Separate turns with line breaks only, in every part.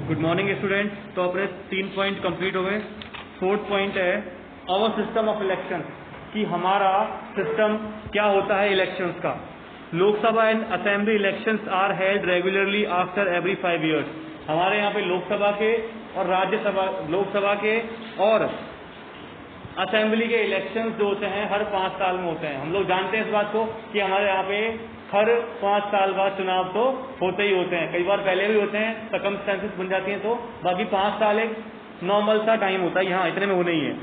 Good morning student. तो अपने 3 point complete हो गए। 4th पॉइंट है आवर सिस्टम ऑफ इलेक्शन, कि हमारा सिस्टम क्या होता है इलेक्शंस का। Lok Sabha and assembly elections are held regularly after every 5 years। हमारे यहाँ पे लोकसभा के और राज्यसभा, लोकसभा के और असेंबली के इलेक्शंस जो होते हैं हर 5 साल में होते हैं। हम लोग जानते हैं इस बात को कि हमारे यहाँ पे हर 5 साल बाद चुनाव तो होते ही होते हैं। कई बार पहले भी होते हैं, सर्कमस्टेंसेस बन जाती हैं, तो बाकी 5 साल एक नॉर्मल सा टाइम होता है। यहाँ इतने में होना ही है।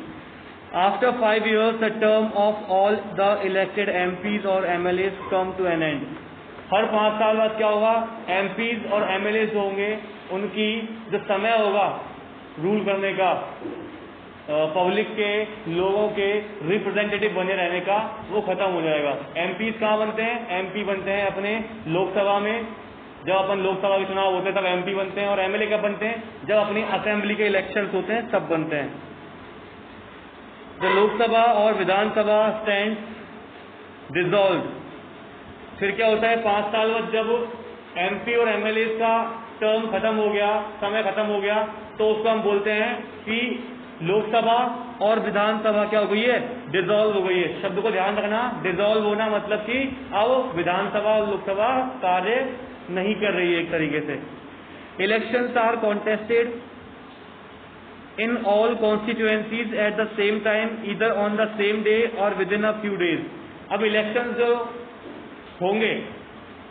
After 5 years the term of all the elected MPs और MLAs come to an end. हर 5 साल बाद क्या होगा, MPs और MLAs जो होंगे उनकी जो समय होगा रूल करने का, पब्लिक के, लोगों के रिप्रेजेंटेटिव बने रहने का, वो खत्म हो जाएगा। MPs कहाँ बनते हैं? MP बनते हैं अपने लोकसभा में। जब अपन लोकसभा के चुनाव होते हैं तब MP बनते हैं। और MLA कब बनते हैं? जब अपनी असेंबली के इलेक्शंस होते हैं तब बनते हैं। जब लोकसभा और विधानसभा स्टैंड डिसॉल्व, फिर क्या होता है 5 साल बाद जब MP और MLA का टर्म खत्म हो गया, समय खत्म हो गया, तो उसको हम बोलते हैं कि लोकसभा और विधानसभा क्या हो गई है? डिसॉल्व हो गई है। शब्द को ध्यान रखना, डिसॉल्व होना मतलब कि अब विधानसभा और लोकसभा कार्य नहीं कर रही है एक तरीके से। Elections are contested in all constituencies at the same time, either on the same day और within a few days. अब इलेक्शन जो होंगे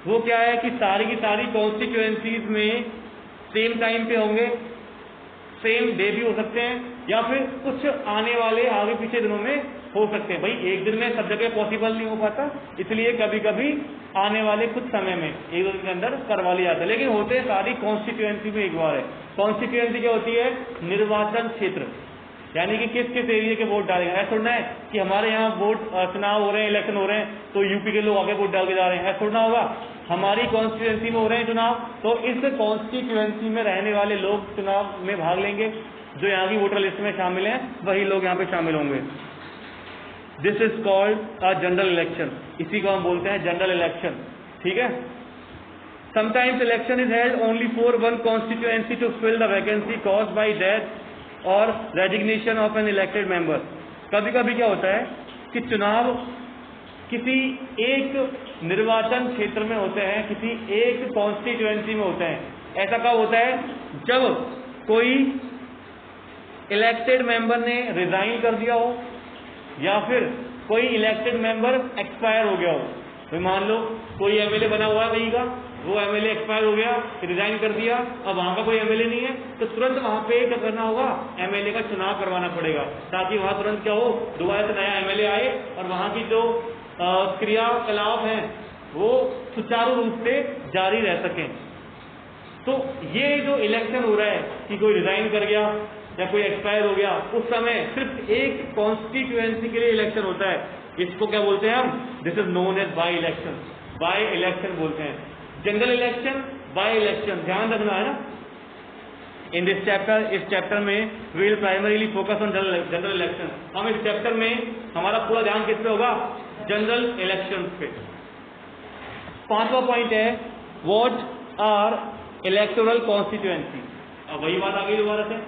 वो क्या है कि सारी की सारी कॉन्स्टिट्यूएंसीज में सेम टाइम पे होंगे, सेम डे भी हो सकते हैं, या फिर कुछ आने वाले आगे पीछे दिनों में हो सकते हैं। भाई एक दिन में सब जगह पॉसिबल नहीं हो पाता, इसलिए कभी कभी आने वाले कुछ समय में एक दिन के अंदर करवा लिया जाता है, लेकिन होते हैं सारी कॉन्स्टिट्यूएंसी में एक बार है। कॉन्स्टिट्यूएंसी क्या होती है? निर्वाचन क्षेत्र, यानी कि किस किस एरिया के वोट डालेंगे। ऐसा थोड़ा है कि हमारे यहाँ वोट चुनाव हो रहे हैं, इलेक्शन हो रहे हैं, तो यूपी के लोग आगे वोट डाल के जा रहे हैं, ऐसा थोड़ा होगा। हमारी कॉन्स्टिट्यूएंसी में हो रहे हैं चुनाव, तो इस कॉन्स्टिट्यूएंसी में रहने वाले लोग चुनाव में भाग लेंगे। जो यहाँ की वोटर लिस्ट में शामिल हैं वही लोग यहाँ पे शामिल होंगे। This is called a general election. इसी को हम बोलते हैं जनरल इलेक्शन। ठीक है। Sometimes election is held only for one constituency to fill the vacancy caused by death और resignation of an elected member. कभी कभी क्या होता है कि चुनाव किसी एक निर्वाचन क्षेत्र में होते हैं, किसी एक कॉन्स्टिट्यूएंसी में होते हैं। ऐसा कब होता है? जब कोई इलेक्टेड मेंबर ने रिजाइन कर दिया हो, या फिर कोई इलेक्टेड मेंबर एक्सपायर हो गया हो। तो मान लो कोई MLA बना हुआ है वहीं का, वो MLA एक्सपायर हो गया, रिजाइन कर दिया, अब वहां का कोई MLA नहीं है, तो तुरंत वहां पे क्या करना होगा? MLA का चुनाव करवाना पड़ेगा, ताकि वहां तुरंत क्या हो, दोबारा से नया MLA आए और वहां की जो क्रियाकलाप हैं वो सुचारू रूप से जारी रह सकें। तो ये जो इलेक्शन हो रहा है कि कोई रिजाइन कर गया या कोई एक्सपायर हो गया, उस समय सिर्फ एक कॉन्स्टिट्यूएंसी के लिए इलेक्शन होता है। इसको क्या बोलते हैं हम? This is known as by election. By election बोलते हैं। जनरल इलेक्शन, बाई इलेक्शन, ध्यान रखना है ना। इन दिस चैप्टर, इस चैप्टर में we will primarily focus on general election. हम इस चैप्टर में हमारा पूरा ध्यान किस पे होगा? जनरल इलेक्शन पे। 5वां पॉइंट है व्हाट आर इलेक्टोरल कॉन्स्टिट्यूएंसी। अब वही बात आ गई दोबारा से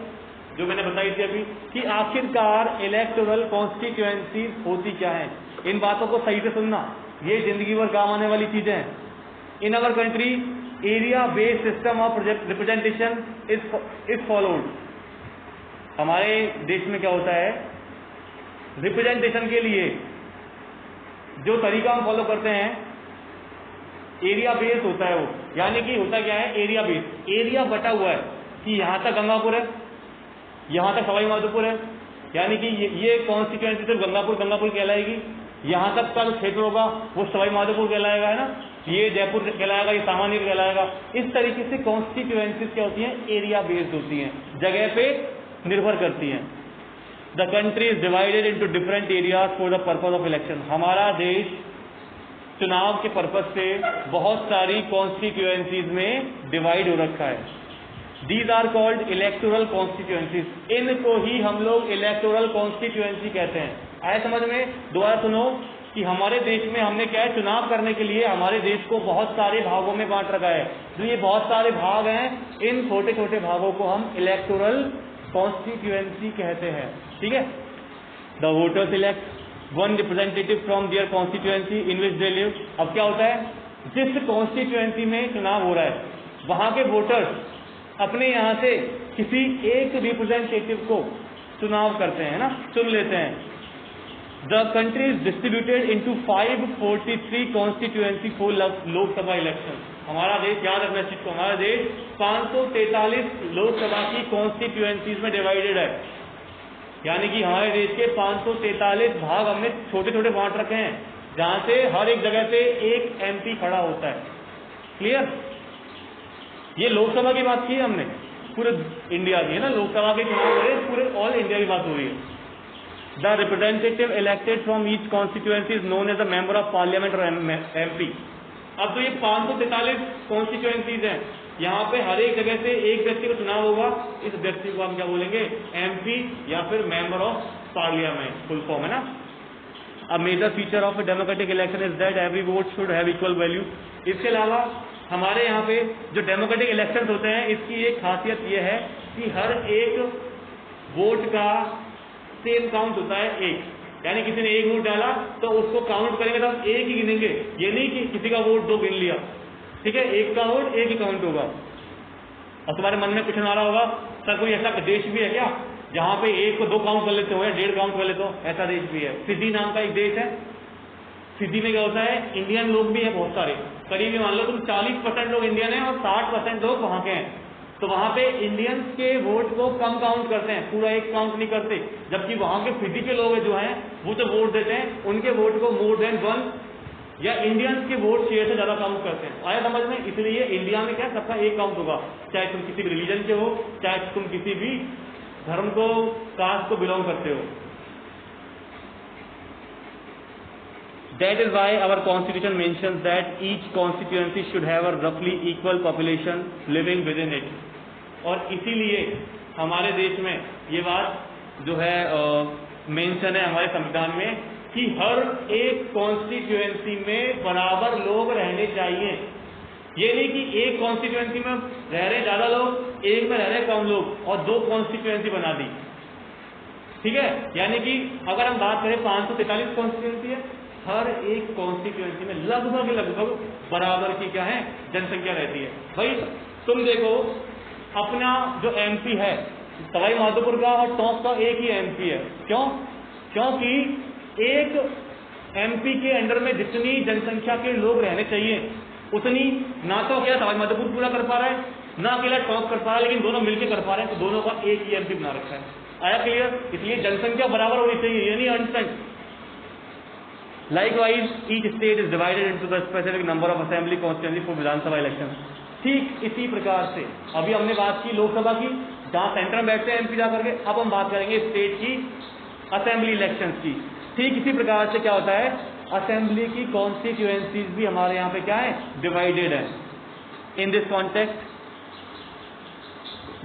जो मैंने बताई थी अभी, कि आखिरकार इलेक्टोरल कॉन्स्टिट्यूएंसी होती क्या है। इन बातों को सही से सुनना, ये जिंदगी भर काम आने वाली चीजें हैं। In our country area based system of representation is followed. हमारे देश में क्या होता है, रिप्रेजेंटेशन के लिए जो तरीका हम फॉलो करते हैं एरिया बेस्ड होता है वो। यानी कि होता क्या है? एरिया बेस्ड, एरिया बटा हुआ है कि यहाँ तक गंगापुर है, यहाँ तक सवाई माधोपुर है, यानी कि ये कॉन्स्टिट्यूएंसी सिर्फ गंगापुर कहलाएगी। यहाँ तक का जो क्षेत्र होगा वो सवाई माधोपुर कहलाएगा, है ना, ये जयपुर कहलाएगा, ये सामान्य कहलाएगा। इस तरीके से कॉन्स्टिट्यूएंसीज क्या होती हैं? एरिया बेस्ड होती हैं, जगह पे निर्भर करती हैं। The country is divided into different areas for the purpose of election. हमारा देश चुनाव के पर्पज से बहुत सारी कॉन्स्टिट्यूएंसीज में डिवाइड हो रखा है। These are called electoral constituencies. इनको ही हम लोग इलेक्टोरल कॉन्स्टिट्यूएंसी कहते हैं। आए समझ में? दोबारा सुनो कि हमारे देश में हमने क्या है, चुनाव करने के लिए हमारे देश को बहुत सारे भागों में बांट रखा है। जो ये बहुत सारे भाग हैं, इन छोटे छोटे भागों को हम इलेक्टोरल कॉन्स्टिट्यूएंसी कहते हैं। ठीक है। The voters elect one representative from their constituency in which they live. अब क्या होता है, जिस कॉन्स्टिट्यूएंसी में चुनाव हो रहा है वहां के वोटर्स अपने यहाँ से किसी एक रिप्रेजेंटेटिव को चुनाव करते हैं ना, चुन लेते हैं। The country is distributed into 543 constituency for Lok Sabha election. हमारा देश, याद रखना चीज को, हमारा देश 543 लोकसभा की कॉन्स्टिट्यूएंसीज में डिवाइडेड है। यानी कि हमारे देश के 543 भाग हमने छोटे छोटे बांट रखे हैं, जहां से हर एक जगह पे एक एमपी खड़ा होता है। क्लियर? ये लोकसभा की बात की है हमने, पूरे इंडिया की है ना, लोकसभा के चुनाव हो रहे हैं, पूरे ऑल इंडिया की बात हो रही है। The representative elected from each constituency is known as a member of parliament or MP। अब तो ये 543 कॉन्स्टिट्यूएंसीज हैं, यहाँ पे हर एक जगह से एक व्यक्ति को चुनाव होगा। इस व्यक्ति को हम क्या बोलेंगे, एमपी या फिर member of parliament, full form है ना। A major feature of a democratic election is that every vote should have equal value। इसके अलावा हमारे यहाँ पे जो डेमोक्रेटिक इलेक्शन होते हैं, इसकी एक खासियत यह है कि हर एक वोट का सेम काउंट होता है एक। यानी किसी ने एक वोट डाला तो उसको काउंट करेंगे तो हम एक ही गिनेंगे, ये नहीं कि किसी का वोट दो गिन लिया। ठीक है, एक का वोट एक ही काउंट होगा। और तुम्हारे मन में कुछ आ रहा होगा, सर कोई ऐसा देश भी है क्या जहां पे एक को दो काउंट कर लेते हो या डेढ़ काउंट कर लेते हो? ऐसा देश भी है, फिजी नाम का एक देश है। फिजी में क्या होता है, इंडियन लोग भी है बहुत सारे, करीब मान लो तुम 40% लोग इंडियन है और 60% लोग वहां के हैं। तो वहां पे इंडियंस के वोट को कम काउंट करते हैं, पूरा एक काउंट नहीं करते। जबकि वहां के फिजी के लोग जो हैं वो तो वोट देते हैं, उनके वोट को मोर देन 1 या इंडियंस के वोट शेयर से ज्यादा काउंट करते हैं। आया समझ में? इसलिए इंडिया में क्या, सबका एक काउंट होगा, चाहे तुम किसी भी रिलीजन के हो, चाहे तुम किसी भी धर्म को, कास्ट को बिलोंग करते हो। That is why our constitution mentions that each constituency should have a roughly equal population living within it। और इसीलिए हमारे देश में ये बात जो है मेंशन है हमारे संविधान में कि हर एक कॉन्स्टिट्यूएंसी में बराबर लोग रहने चाहिए। ये नहीं कि एक कॉन्स्टिट्यूएंसी में रह रहे ज्यादा लोग, एक में रह रहे कम लोग और दो कॉन्स्टिट्यूएंसी बना दी। ठीक है, यानी कि अगर हम बात करें 543 कॉन्स्टिट्यूएंसी है, हर एक कॉन्स्टिट्यूएंसी में लगभग बराबर की क्या है, जनसंख्या रहती है। भाई तुम देखो, अपना जो एमपी है सवाई माधोपुर का और टोंक का एक ही एमपी है। क्यों? क्योंकि एक एमपी के अंडर में जितनी जनसंख्या के लोग रहने चाहिए उतनी ना तो क्या सवाई माधोपुर पूरा कर पा रहा है, ना अकेला टोंक कर पा रहा है, लेकिन दोनों मिलकर कर पा रहे हैं, तो दोनों का एक ही एमपी बना रखा है। आया क्लियर? इसलिए जनसंख्या बराबर होनी चाहिए, यानी अनस्टैंड। Likewise, each state is divided into the specific number of assembly constituency for Vidhan Sabha election. ठीक इसी प्रकार से अभी हमने बात की लोकसभा की, जहां सेंटर में बैठते हैं एमपी जाकर के, अब हम बात करेंगे स्टेट की असेंबली इलेक्शंस की। ठीक इसी प्रकार से क्या होता है, असेंबली की कॉन्स्टिट्यूएंसीज भी हमारे यहाँ पे क्या है, डिवाइडेड है। In this context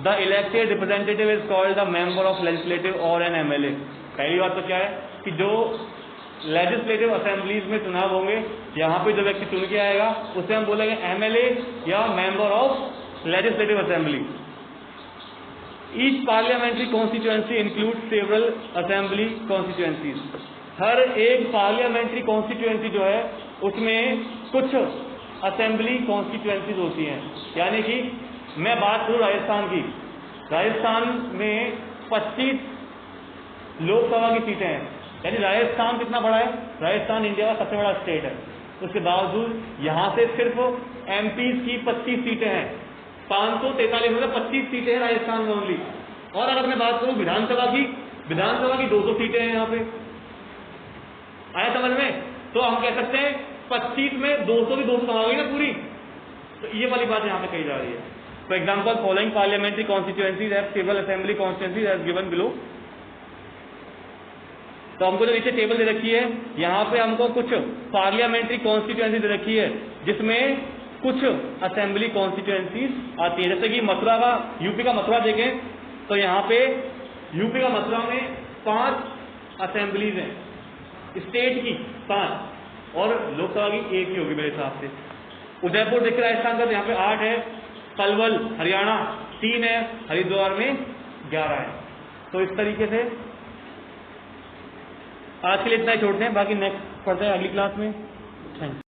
the elected representative is called the member of legislative और एन एमएलए। पहली बात तो क्या है कि जो लेजिस्लेटिव असेंबलीज में चुनाव होंगे, यहाँ पे जो व्यक्ति चुन के आएगा उसे हम बोलेंगे एमएलए या member of legislative assembly. Each parliamentary constituency include several assembly constituencies. हर एक पार्लियामेंट्री कॉन्स्टिट्यूएंसी जो है उसमें कुछ असेंबली कॉन्स्टिट्यूएंसीज होती हैं। यानी कि मैं बात करूँ राजस्थान की, राजस्थान में 25 लोकसभा की सीटें हैं। यानी राजस्थान कितना बड़ा है, राजस्थान इंडिया का सबसे बड़ा स्टेट है, उसके बावजूद यहाँ से सिर्फ एमपी की 25 सीटें हैं। 543 मतलब 25 सीटें हैं राजस्थान में ओनली। और अगर मैं बात करूँ विधानसभा की 200 सीटें हैं यहाँ पे। आया समझ में? तो हम कह सकते हैं 25 में 200 की 200 कमा गई ना पूरी। तो ये वाली बात यहाँ पे कही जा रही है। For example, following parliamentary constituencies have several assembly constituencies as given below. तो हमको जो नीचे टेबल दे रखी है, यहाँ पे हमको कुछ पार्लियामेंट्री कॉन्स्टिट्यूएंसी दे रखी है जिसमें कुछ असेंबली कॉन्स्टिट्यूएंसीज आती है। जैसे कि मथुरा का, यूपी का मथुरा देखें तो यहाँ पे यूपी का मथुरा में 5 असेंबलीज हैं। स्टेट की 5 और लोकसभा की 1 ही होगी मेरे हिसाब से। उदयपुर देखिए राजस्थान का, यहाँ पे 8 है, पलवल हरियाणा 3 है, हरिद्वार में 11 है। तो इस तरीके से आज के लिए इतना ही छोड़ते हैं, बाकी नेक्स्ट पढ़ते हैं अगली क्लास में। Thank you.